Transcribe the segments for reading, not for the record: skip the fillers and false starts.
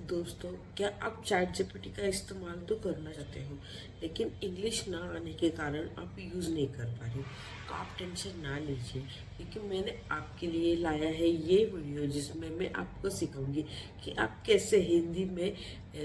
दोस्तों, क्या आप चैट जीपीटी का इस्तेमाल तो करना चाहते हो, लेकिन इंग्लिश ना आने के कारण आप यूज़ नहीं कर पा रहे हो। तो आप टेंशन ना लीजिए, क्योंकि मैंने आपके लिए लाया है ये वीडियो जिसमें मैं आपको सिखाऊंगी कि आप कैसे हिंदी में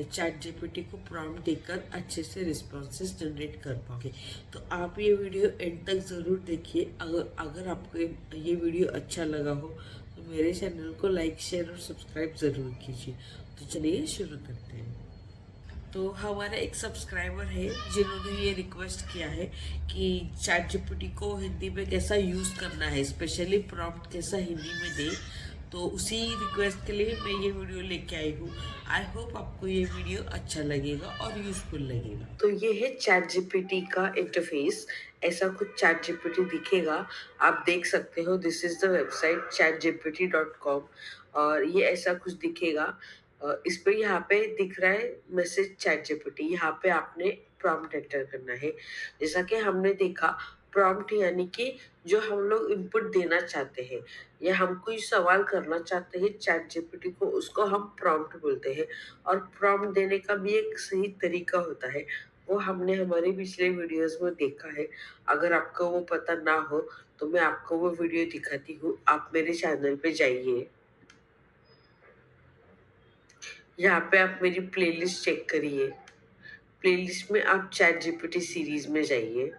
चैट जीपीटी को प्रॉम्प्ट देकर अच्छे से रिस्पॉन्सेस जनरेट कर पाओगे। तो आप ये वीडियो एंड तक ज़रूर देखिए। अगर आपको ये वीडियो अच्छा लगा हो तो मेरे चैनल को लाइक, शेयर और सब्सक्राइब ज़रूर कीजिए। तो चलिए शुरू करते हैं। तो हमारा एक सब्सक्राइबर है जिन्होंने ये रिक्वेस्ट किया है कि चैट जीपीटी को हिंदी में कैसा यूज़ करना है, स्पेशली प्रॉम्प्ट कैसा हिंदी में दे। तो उसी रिक्वेस्ट के लिए मैं ये वीडियो लेके आई हूँ। आई होप आपको ये वीडियो अच्छा लगेगा और यूजफुल लगेगा। तो ये है चैट जीपीटी का इंटरफेस। ऐसा कुछ चैट जीपीटी दिखेगा, आप देख सकते हो। This is the website chatgpt.com और ये ऐसा कुछ दिखेगा। इस पे यहाँ पे दिख रहा है मैसेज चैट जीपीटी। यहाँ पे आपने प्रॉम्प्ट एंटर करना है। जैसा कि हमने देखा, प्रॉम्प्ट यानी कि जो हम लोग इनपुट देना चाहते हैं या हम कोई सवाल करना चाहते हैं चैट जीपीटी को, उसको हम प्रॉम्प्ट बोलते हैं। और प्रॉम्प्ट देने का भी एक सही तरीका होता है, वो हमने हमारे पिछले वीडियोस में देखा है। अगर आपको वो पता ना हो तो मैं आपको वो वीडियो दिखाती हूँ। आप मेरे चैनल पे जाइए, यहाँ पे आप मेरी प्लेलिस्ट चेक करिए। प्लेलिस्ट में आप चैट जीपीटी सीरीज में जाइए।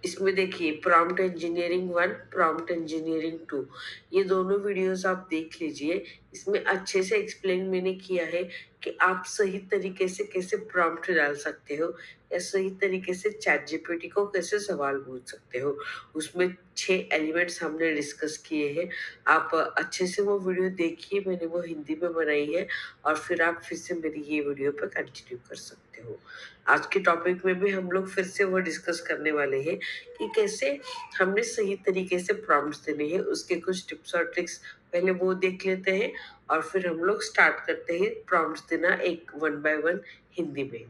इसमें देखिए प्रॉम्प्ट इंजीनियरिंग 1, प्रॉम्प्ट इंजीनियरिंग 2, ये दोनों वीडियोस आप देख लीजिए। इसमें अच्छे से एक्सप्लेन मैंने किया है कि आप सही तरीके से कैसे प्रॉम्प्ट डाल सकते हो या सही तरीके से चैट जीपीटी को कैसे सवाल पूछ सकते हो। उसमें 6 एलिमेंट्स हमने डिस्कस किए हैं। आप अच्छे से वो वीडियो देखिए, मैंने वो हिंदी में बनाई है। और फिर आप फिर से मेरी ये वीडियो पर कंटिन्यू कर सकते हो। आज के टॉपिक में भी हम लोग फिर से वो डिस्कस करने वाले हैं कि कैसे हमने सही तरीके से प्रॉम्प्ट्स देने हैं। उसके कुछ टिप्स और ट्रिक्स पहले वो देख लेते हैं और फिर हम लोग स्टार्ट करते हैं प्रॉम्प्ट्स देना एक वन बाय वन हिंदी में।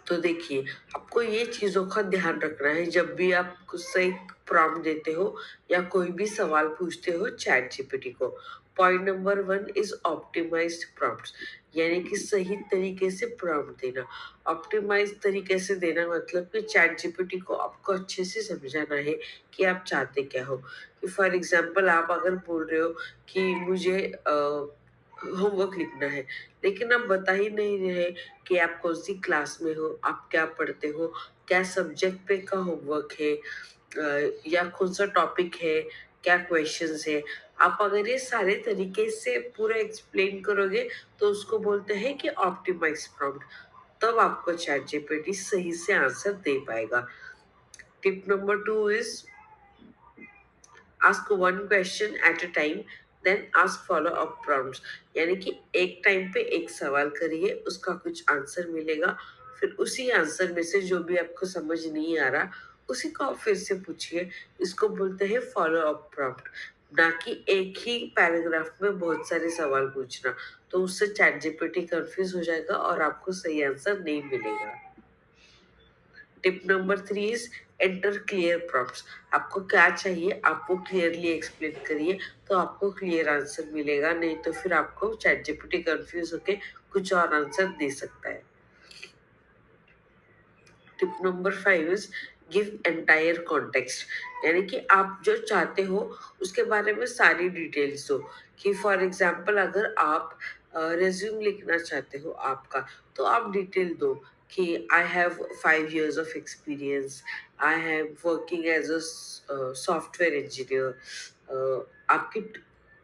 तो देखिए, आपको ये चीज़ों का ध्यान रखना है जब भी आप कुछ सही प्रॉम्प्ट देते हो या कोई भी सवाल पूछते हो चैट जीपीटी को। Point number 1 is optimized prompts, यानी कि सही तरीके से प्रॉम्प्ट देना। ऑप्टिमाइज तरीके से देना मतलब कि चैट जीपीटी को आपको अच्छे से समझाना है कि आप चाहते क्या हो। कि फॉर एग्जाम्पल आप अगर बोल रहे हो कि मुझे होमवर्क लिखना है, लेकिन आप बता ही नहीं रहे कि आप कौन सी क्लास में हो, आप क्या पढ़ते हो, क्या सब्जेक्ट पे का होमवर्क है, या कौन सा टॉपिक है, क्या क्वेश्चंस है। आप अगर ये सारे तरीके से पूरा एक्सप्लेन करोगे तो उसको बोलते हैं कि ऑप्टिमाइज प्रॉम्प्ट। तब आपको चैट जीपीटी सही से आंसर दे पाएगा। Tip number 2 is ask one question at a time, then ask follow up prompts. यानी कि एक टाइम पे एक सवाल करिए, उसका कुछ आंसर मिलेगा, फिर उसी आंसर में से जो भी आपको समझ नहीं आ रहा उसी को आप फिर से पूछिए। इसको बोलते हैं फॉलो अप प्रॉम्प्ट। ना कि एक ही पैराग्राफ में बहुत सारे सवाल पूछना, तो उससे चैट जीपीटी कंफ्यूज हो जाएगा और आपको सही आंसर नहीं मिलेगा। Tip number 3 is enter clear prompts. आपको क्या चाहिए आप वो क्लियरली एक्सप्लेन करिए, तो आपको क्लियर आंसर मिलेगा। नहीं तो फिर आपको चैट जीपीटी कंफ्यूज होके कुछ और आंसर दे सकता है। Tip number 5 is give entire context, यानी कि आप जो चाहते हो उसके बारे में सारी डिटेल्स दो। कि फॉर एग्जांपल अगर आप रिज्यूम लिखना चाहते हो आपका, तो आप डिटेल दो कि I have 5 years of experience, I have working as a software engineer. आपकी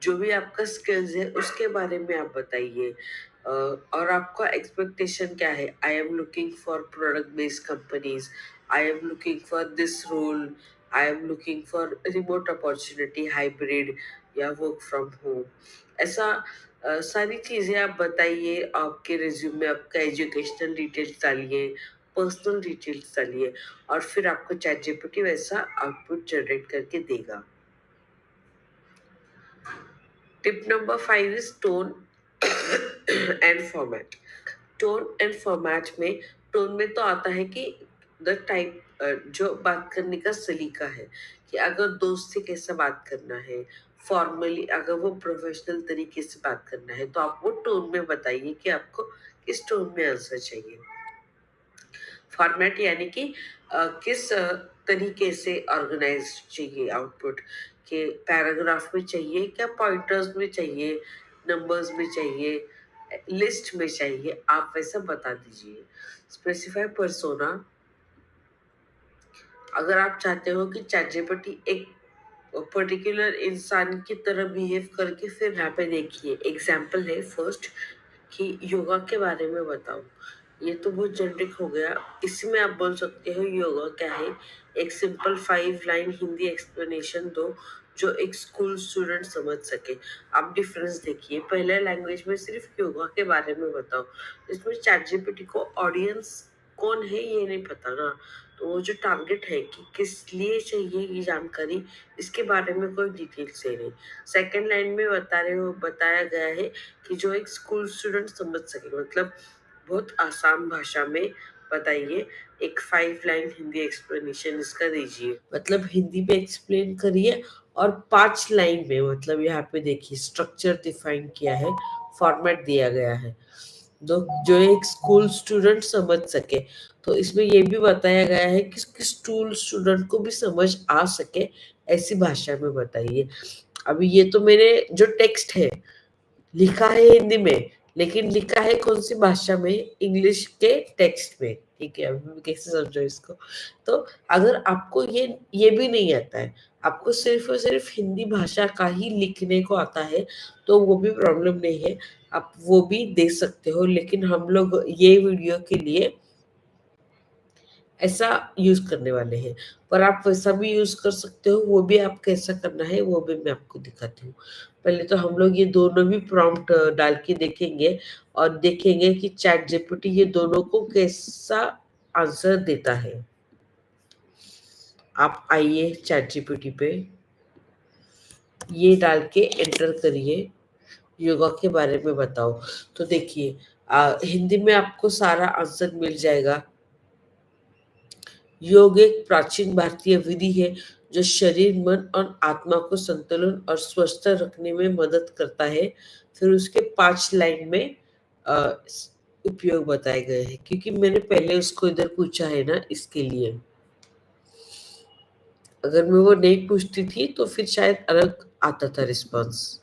जो भी आपका स्किल्स है उसके बारे में आप बताइए। और आपका एक्सपेक्टेशन क्या है। I am looking for product based companies, I am looking for this role, I am looking for remote opportunity, hybrid या वर्क फ्रॉम होम। ऐसा सारी चीज़ें आप बताइए। आपके रिज्यूम में आपका एजुकेशनल डिटेल्स डालिए, पर्सनल डिटेल्स डालिए, और फिर आपको चैट जीपीटी वैसा आउटपुट जनरेट करके देगा। Tip number 5 is tone and format. Tone and format में, टोन में तो आता है कि द टाइप, जो बात करने का सलीका है, कि अगर दोस्त से कैसे बात करना है, फॉर्मली अगर वो प्रोफेशनल तरीके से बात करना है, तो आप वो टोन में बताइए कि आपको किस टोन में आंसर चाहिए। फॉर्मेट यानी कि किस तरीके से ऑर्गेनाइज चाहिए आउटपुट, के पैराग्राफ में चाहिए, क्या पॉइंटर्स में चाहिए, नंबर्स में चाहिए, लिस्ट में चाहिए, आप वैसा बता दीजिए। स्पेसिफाई पर्सोना, अगर आप चाहते हो कि चैट जीपीटी एक पर्टिकुलर इंसान की तरह बिहेव करके, फिर यहाँ पे देखिए एग्जाम्पल है फर्स्ट, कि योगा के बारे में बताओ। ये तो बहुत जेनरिक हो गया। इसमें आप बोल सकते हो योगा क्या है, एक सिंपल 5 लाइन हिंदी एक्सप्लेनेशन दो जो एक स्कूल स्टूडेंट समझ सके। आप डिफरेंस देखिए, पहले लैंग्वेज में सिर्फ योगा के बारे में बताओ, इसमें चैट जीपीटी को ऑडियंस कौन है ये नहीं पता ना, तो वो जो टारगेट है कि किस लिए चाहिए ये जानकारी, इसके बारे में कोई डिटेल्स है नहीं। सेकंड लाइन में बताया गया है कि जो एक स्कूल स्टूडेंट समझ सके, मतलब बहुत आसान भाषा में बताइए। एक 5 लाइन हिंदी एक्सप्लेनेशन इसका दीजिए, मतलब हिंदी में एक्सप्लेन करिए। और 5 लाइन में, मतलब यहाँ पे देखिए स्ट्रक्चर डिफाइन किया है, फॉर्मेट दिया गया है, जो एक स्कूल स्टूडेंट समझ सके। तो इसमें ये भी बताया गया है कि स्कूल स्टूडेंट को भी समझ आ सके, ऐसी भाषा में बताइए। अभी ये तो मेरे जो टेक्स्ट है, लिखा है हिंदी में, लेकिन लिखा है कौन सी भाषा में, इंग्लिश के टेक्स्ट में। ठीक है, अभी मैं कैसे समझो इसको। तो अगर आपको ये भी नहीं आता है, आपको सिर्फ और सिर्फ हिंदी भाषा का ही लिखने को आता है, तो वो भी प्रॉब्लम नहीं है, आप वो भी दे सकते हो। लेकिन हम लोग ये वीडियो के लिए ऐसा यूज करने वाले हैं, पर आप वैसा भी यूज कर सकते हो, वो भी आप कैसा करना है वो भी मैं आपको दिखाती हूँ। पहले तो हम लोग ये दोनों भी प्रॉम्प्ट डाल के देखेंगे, और देखेंगे कि चैट जीपीटी ये दोनों को कैसा आंसर देता है। आप आइए चैट जीपीटी पे, ये डाल के एंटर करिए, योगा के बारे में बताओ। तो देखिए हिंदी में आपको सारा आंसर मिल जाएगा। योग एक प्राचीन भारतीय विधि है जो शरीर, मन और आत्मा को संतुलन और स्वस्थ रखने में मदद करता है। फिर उसके 5 लाइन में अ, उपयोग बताए गए हैं, क्योंकि मैंने पहले उसको इधर पूछा है ना, इसके लिए। अगर मैं वो नहीं पूछती थी तो फिर शायद अलग आता था रिस्पॉन्स।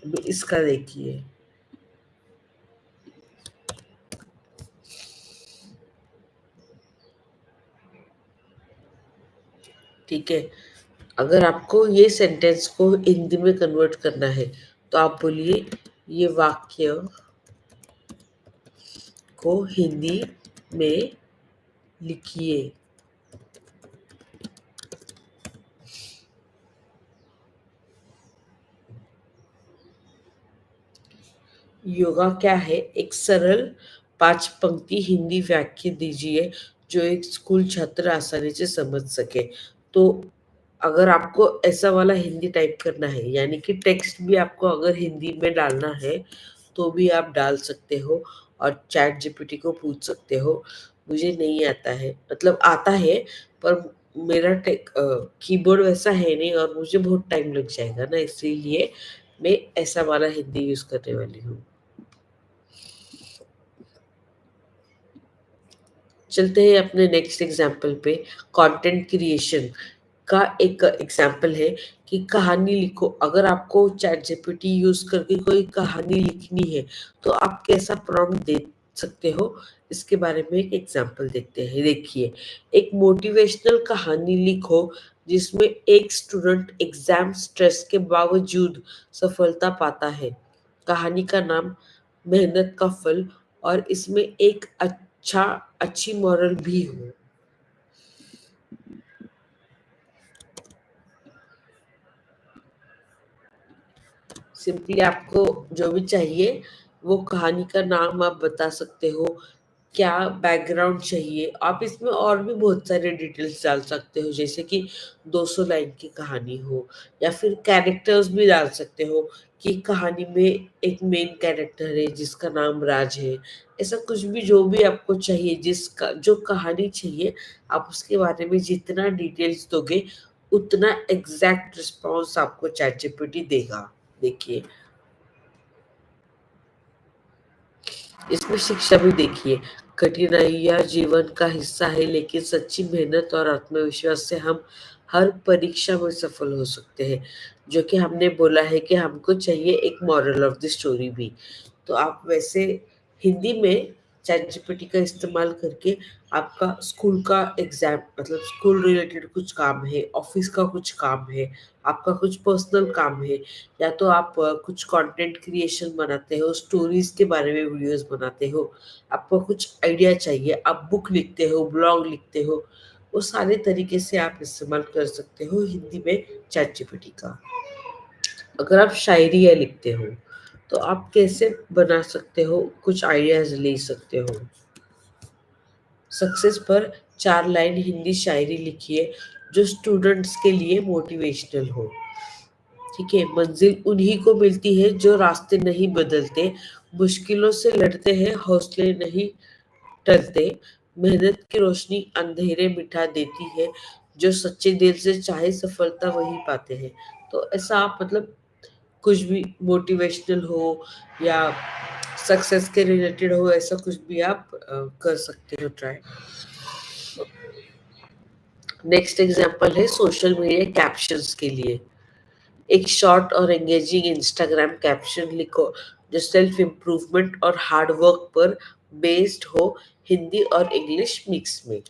अभी इसका देखिए, ठीक है। अगर आपको ये सेंटेंस को हिंदी में कन्वर्ट करना है, तो आप बोलिए ये वाक्य को हिंदी में लिखिए। योगा क्या है, एक सरल 5 पंक्ति हिंदी वाक्य दीजिए जो एक स्कूल छात्र आसानी से समझ सके। तो अगर आपको ऐसा वाला हिंदी टाइप करना है, यानी कि टेक्स्ट भी आपको अगर हिंदी में डालना है, तो भी आप डाल सकते हो और चैट जीपीटी को पूछ सकते हो। मुझे नहीं आता है, मतलब आता है, पर मेरा कीबोर्ड वैसा है नहीं, और मुझे बहुत टाइम लग जाएगा ना, इसीलिए मैं ऐसा वाला हिंदी यूज करने वाली हूँ। चलते हैं अपने नेक्स्ट एग्जाम्पल पे। कंटेंट क्रिएशन का एक एग्जाम्पल है कि कहानी लिखो। अगर आपको चैट जीपीटी यूज करके कोई कहानी लिखनी है, तो आप कैसा प्रॉम्प्ट दे सकते हो, इसके बारे में एक एग्जाम्पल देखते हैं। देखिए, एक मोटिवेशनल कहानी लिखो जिसमें एक स्टूडेंट एग्जाम स्ट्रेस के बावजूद सफलता पाता है। कहानी का नाम मेहनत का फल, और इसमें एक अच्छी मॉरल भी हो। सिंपली आपको जो भी चाहिए वो कहानी का नाम आप बता सकते हो, क्या बैकग्राउंड चाहिए। आप इसमें और भी बहुत सारे डिटेल्स डाल सकते हो, जैसे कि 200 लाइन की कहानी हो, या फिर कैरेक्टर्स भी डाल सकते हो कि कहानी में एक मेन कैरेक्टर है जिसका नाम राज है। ऐसा कुछ भी जो भी आपको चाहिए, जिसका जो कहानी चाहिए, आप उसके बारे में जितना डिटेल्स दोगे उतना एग्जैक्ट रिस्पॉन्स आपको चैट जीपीटी देगा। देखिए, इसमें शिक्षा भी देखिए, कठिनाइयाँ जीवन का हिस्सा है, लेकिन सच्ची मेहनत और आत्मविश्वास से हम हर परीक्षा में सफल हो सकते हैं। जो कि हमने बोला है कि हमको चाहिए एक मॉरल ऑफ द स्टोरी भी। तो आप वैसे हिंदी में चैट जीपीटी का इस्तेमाल करके आपका स्कूल का एग्जाम, मतलब स्कूल रिलेटेड कुछ काम है, ऑफिस का कुछ काम है, आपका कुछ पर्सनल काम है, या तो आप कुछ कंटेंट क्रिएशन बनाते हो, स्टोरीज के बारे में वीडियोस बनाते हो, आपको कुछ आइडिया चाहिए, आप बुक लिखते हो, ब्लॉग लिखते हो, वो सारे तरीके से आप इस्तेमाल कर सकते हो हिंदी में चैट जीपीटी का। अगर आप शायरिया लिखते हो तो आप कैसे बना सकते हो, कुछ आइडियाज ले सकते हो। सक्सेस पर 4 लाइन हिंदी शायरी लिखिए जो स्टूडेंट्स के लिए मोटिवेशनल हो। ठीक है, मंजिल उन्हीं को मिलती है जो रास्ते नहीं बदलते, मुश्किलों से लड़ते हैं, हौसले नहीं टलते, मेहनत की रोशनी अंधेरे मिटा देती है, जो सच्चे दिल से चाहे सफलता वही पाते हैं। तो ऐसा आप मतलब कुछ भी मोटिवेशनल हो या सक्सेस के रिलेटेड हो, ऐसा कुछ भी आप कर सकते हो ट्राई। नेक्स्ट एग्जांपल है सोशल मीडिया कैप्शंस के लिए। एक शॉर्ट और एंगेजिंग इंस्टाग्राम कैप्शन लिखो जो सेल्फ इम्प्रूवमेंट और हार्ड वर्क पर बेस्ड हो, हिंदी और इंग्लिश मिक्स में।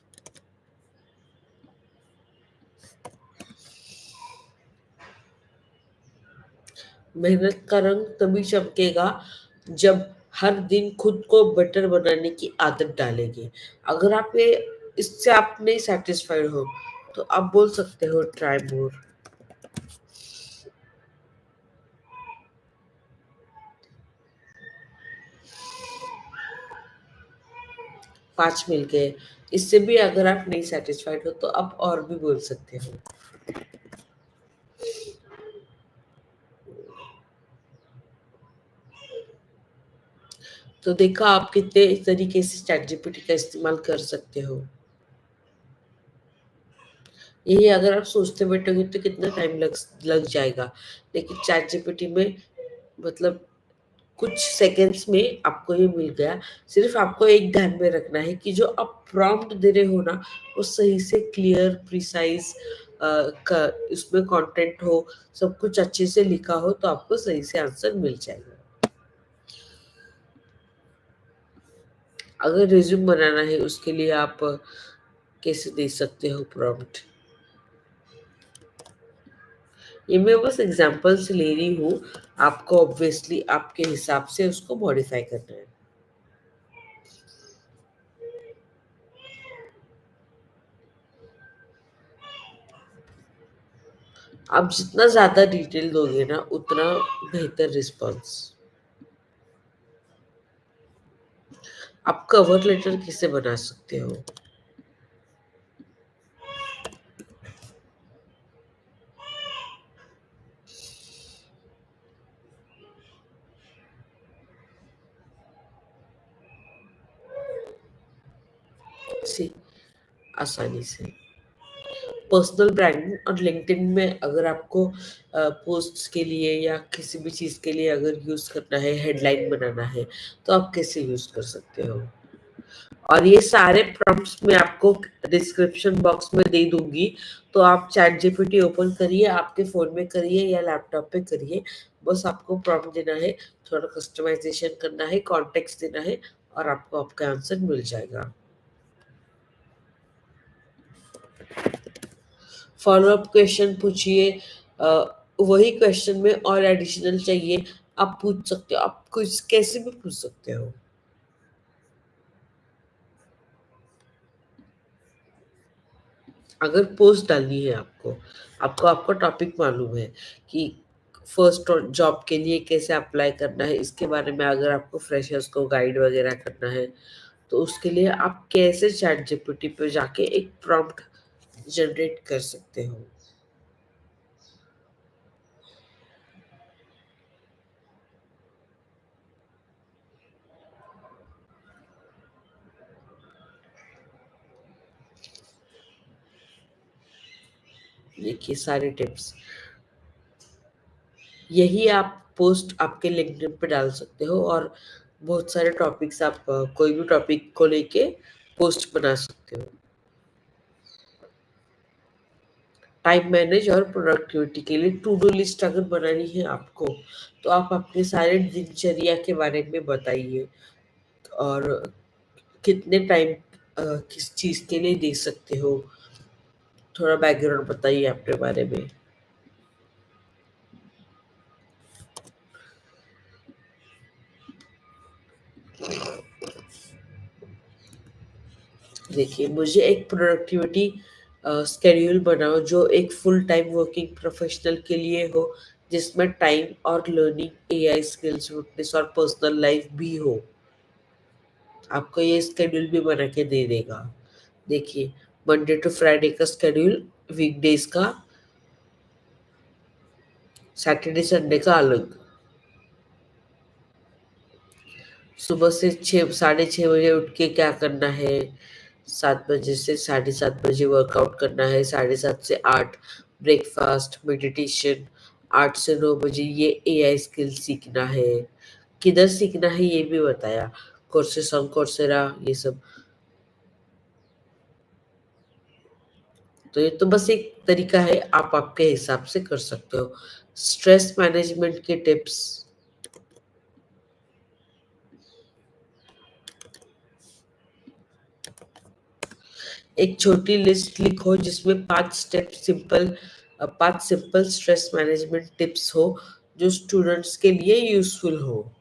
मेहनत का रंग तभी चमकेगा जब हर दिन खुद को बेटर बनाने की आदत डालेंगे। अगर आप ये इससे आप नहीं सेटिस्फाइड हो तो आप बोल सकते हो ट्राई मोर। 5 मिल गए। इससे भी अगर आप नहीं सेटिस्फाइड हो तो आप और भी बोल सकते हो। तो देखा आप कितने तरीके से चैट जीपीटी का इस्तेमाल कर सकते हो। यही अगर आप सोचते बैठोगे तो कितना टाइम लग लग जाएगा, लेकिन चैट जीपीटी में मतलब कुछ सेकंड्स में आपको ये मिल गया। सिर्फ आपको एक ध्यान में रखना है कि जो आप प्रॉम्प्ट दे रहे हो ना, वो सही से क्लियर प्रिसाइज का उसमें कंटेंट हो, सब कुछ अच्छे से लिखा हो, तो आपको सही से आंसर मिल जाएगा। अगर रिज्यूम बनाना है उसके लिए आप कैसे दे सकते हो प्रॉम्प्ट। ये मैं बस एग्जांपल से ले रही हूँ, आपको ऑब्वियसली आपके हिसाब से उसको मॉडिफाई करना है। आप जितना ज़्यादा डिटेल दोगे ना उतना बेहतर रिस्पॉन्स। आप कवर लेटर कैसे बना सकते हो। सी आसानी से पर्सनल ब्रांडिंग और लिंक्डइन में अगर आपको पोस्ट्स के लिए या किसी भी चीज़ के लिए अगर यूज़ करना है, हेडलाइन बनाना है, तो आप कैसे यूज़ कर सकते हो। और ये सारे प्रॉम्प्ट्स मैं आपको डिस्क्रिप्शन बॉक्स में दे दूंगी। तो आप चैट जीपीटी ओपन करिए, आपके फ़ोन में करिए या लैपटॉप पे करिए। बस आपको प्रॉम्प्ट देना है, थोड़ा कस्टमाइजेशन करना है, कॉन्टेक्स्ट देना है, और आपको आपका आंसर मिल जाएगा। फॉलो अप क्वेश्चन पूछिए। वही क्वेश्चन में और एडिशनल चाहिए आप पूछ सकते हो, आप कुछ कैसे भी पूछ सकते हो। अगर पोस्ट डालनी है आपको, आपको आपका टॉपिक मालूम है कि फर्स्ट जॉब के लिए कैसे अप्लाई करना है, इसके बारे में अगर आपको फ्रेशर्स को गाइड वगैरह करना है, तो उसके लिए आप कैसे चैट जीपीटी पे जाके एक प्रॉम्प्ट जनरेट कर सकते हो। देखिए सारे टिप्स, यही आप पोस्ट आपके लिंक्डइन पे डाल सकते हो, और बहुत सारे टॉपिक्स आप कोई भी टॉपिक को लेके पोस्ट बना सकते हो। टाइम मैनेज और प्रोडक्टिविटी के लिए टू डू लिस्ट अगर बनानी है आपको, तो आप अपने सारे दिनचर्या के बारे में बताइए, और कितने टाइम किस चीज़ के लिए दे सकते हो, थोड़ा बैकग्राउंड बताइए अपने बारे में। देखिए, मुझे एक प्रोडक्टिविटी स्केड्यूल बनाओ जो एक फुल टाइम वर्किंग प्रोफेशनल के लिए हो, जिसमें टाइम और लर्निंग, एआई स्किल्स, फिटनेस और पर्सनल लाइफ भी हो। आपको ये स्केड्यूल भी बना के दे देगा। देखिए, मंडे टू फ्राइडे का स्केड्यूल, वीकडेज का, सैटरडे संडे का अलग। सुबह से 6 साढ़े 6 बजे उठ के क्या करना है, 7 बजे से 7:30 बजे वर्कआउट करना है, 7:30 से 8 ब्रेकफास्ट, मेडिटेशन, 8 से 9 बजे ये एआई स्किल सीखना है। किधर सीखना है ये भी बताया, कोर्सेस ऑन कोर्सेरा, ये सब। तो ये तो बस एक तरीका है, आप आपके हिसाब से कर सकते हो। स्ट्रेस मैनेजमेंट के टिप्स, एक छोटी लिस्ट लिखो जिसमें 5 सिंपल स्ट्रेस मैनेजमेंट टिप्स हो, जो स्टूडेंट्स के लिए यूजफुल हो।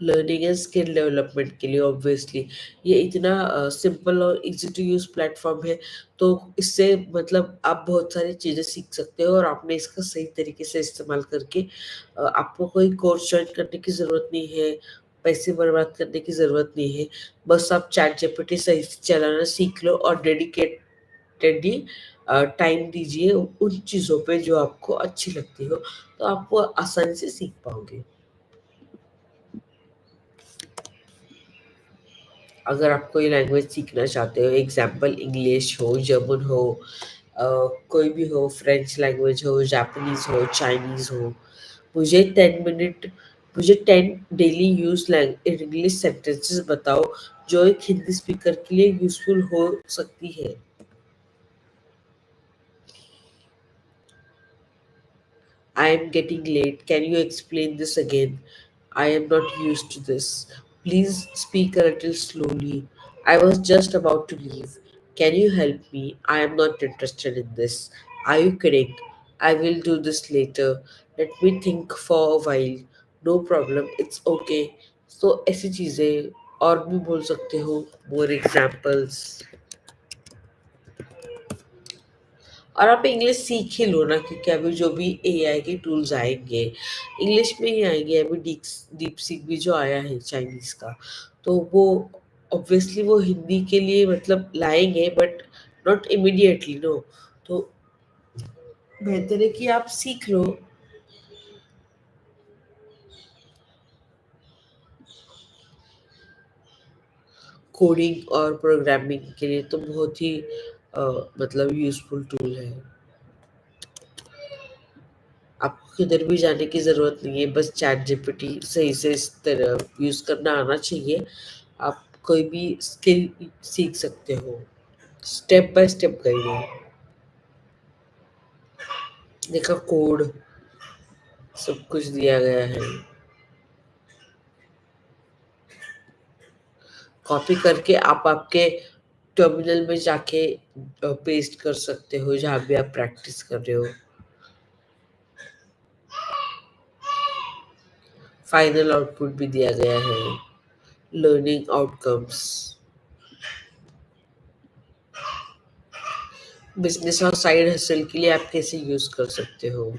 लर्निंग एंड स्किल डेवलपमेंट के लिए ऑब्वियसली ये इतना सिंपल और इजी टू यूज प्लेटफॉर्म है, तो इससे मतलब आप बहुत सारी चीज़ें सीख सकते हो, और आपने इसका सही तरीके से इस्तेमाल करके आपको कोई कोर्स ज्वाइन करने की ज़रूरत नहीं है, पैसे बर्बाद करने की ज़रूरत नहीं है। बस आप चैट जीपीटी सही से चलाना सीख लो, और डेडिकेटेडली टाइम दीजिए उन चीज़ों पे जो आपको अच्छी लगती हो, तो आप वो आसानी से सीख पाओगे। अगर आप कोई लैंग्वेज सीखना चाहते हो, एग्जाम्पल इंग्लिश हो, जर्मन हो, अ, कोई भी हो, फ्रेंच लैंग्वेज हो, जापानीज हो, चाइनीज हो, मुझे 10 मिनट मुझे 10 डेली यूज इंग्लिश सेंटेंसेस बताओ, जो एक हिंदी स्पीकर के लिए यूजफुल हो सकती है। I am getting late. Can you explain this again? I am not used to this. Please speak a little slowly. I was just about to leave. Can you help me? I am not interested in this. Are you kidding? I will do this later. Let me think for a while. No problem. It's okay. So ऐसी चीज़ें और भी बोल सकते हो. More examples. और आप English सीख ही लो ना, क्योंकि अभी जो भी एआई के टूल्स आएंगे इंग्लिश में ही आएंगे। अभी डीप सीख भी जो आया है चाइनीज का, तो वो ऑब्वियसली वो हिंदी के लिए मतलब लाएंगे, बट नॉट इमिडिएटली, नो। तो बेहतर है कि आप सीख लो। कोडिंग और प्रोग्रामिंग के लिए तो बहुत ही मतलब यूजफुल टूल है। आपको किधर भी जाने की ज़रूरत नहीं है, बस चैट जीपीटी सही से इस तरह यूज़ करना आना चाहिए। आप कोई भी स्किल सीख सकते हो, स्टेप बाय स्टेप गाइड है। देखा, कोड सब कुछ दिया गया है। कॉपी करके आप आपके टर्मिनल में जाके पेस्ट कर सकते हो, जहाँ भी आप प्रैक्टिस कर रहे हो। फाइनल आउटपुट भी दिया गया है, लर्निंग आउटकम्स। बिजनेस और साइड हसल के लिए आप कैसे यूज़ कर सकते हो।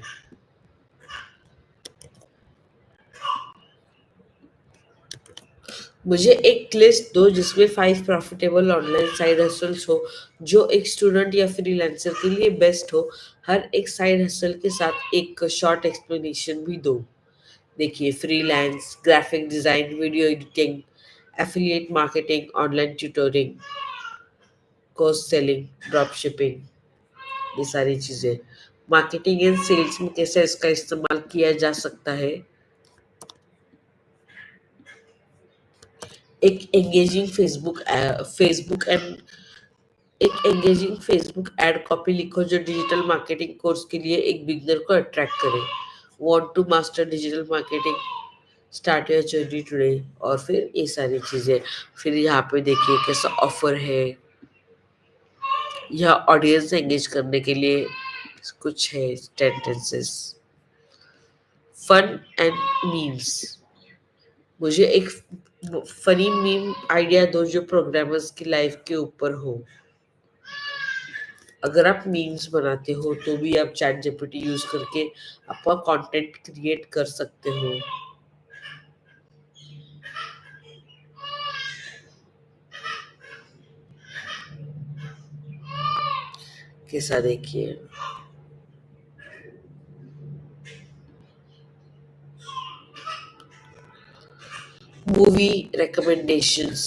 मुझे एक लिस्ट दो जिसमें 5 प्रॉफिटेबल ऑनलाइन साइड हसल्स हो जो एक स्टूडेंट या फ्रीलांसर के लिए बेस्ट हो। हर एक साइड हसल के साथ एक शॉर्ट एक्सप्लेनेशन भी दो। देखिए, freelance, graphic design, video editing, affiliate marketing, online tutoring, course selling, drop shipping, ये सारी चीजें। मार्केटिंग एंड सेल्स में कैसे इसका इस्तेमाल किया जा सकता है। एक एंगेजिंग फेसबुक एंड एक एंगेजिंग फेसबुक एड कॉपी लिखो जो डिजिटल मार्केटिंग कोर्स के लिए एक बिगनर को अट्रैक्ट करे। Want to master digital marketing, start your journey today. और फिर ये सारी चीजें। फिर यहाँ पे देखिए कैसा ऑफर है, यहाँ ऑडियंस एंगेज करने के लिए कुछ है सेंटेंसेस। फन एंड मीम्स, मुझे एक फनी मीम आइडिया दो जो प्रोग्रामर्स की लाइफ के ऊपर हो। अगर आप मीम्स बनाते हो तो भी आप चैट जीपीटी यूज करके आपका कंटेंट क्रिएट कर सकते हो। कैसा देखिए, मूवी रिकमेंडेशंस।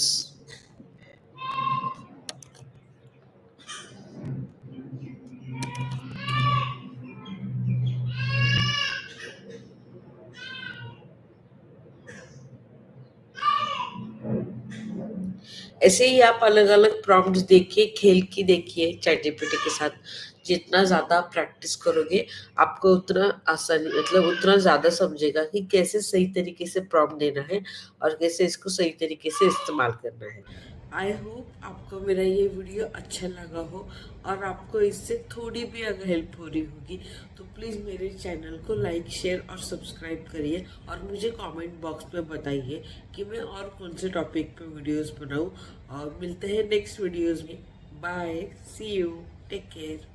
ऐसे ही आप अलग अलग प्रॉम्प्ट्स देखिए, खेल की देखिए चैट जीपीटी के साथ। जितना ज्यादा प्रैक्टिस करोगे आपको उतना आसानी, मतलब उतना ज्यादा समझेगा कि कैसे सही तरीके से प्रॉम्प्ट देना है और कैसे इसको सही तरीके से इस्तेमाल करना है। आई होप आपको मेरा ये वीडियो अच्छा लगा हो और आपको इससे थोड़ी भी अगर हेल्प हो रही होगी तो प्लीज़ मेरे चैनल को लाइक, शेयर और सब्सक्राइब करिए और मुझे कमेंट बॉक्स में बताइए कि मैं और कौन से टॉपिक पे वीडियोस बनाऊं। और मिलते हैं नेक्स्ट वीडियोस में। Bye, see you, take care.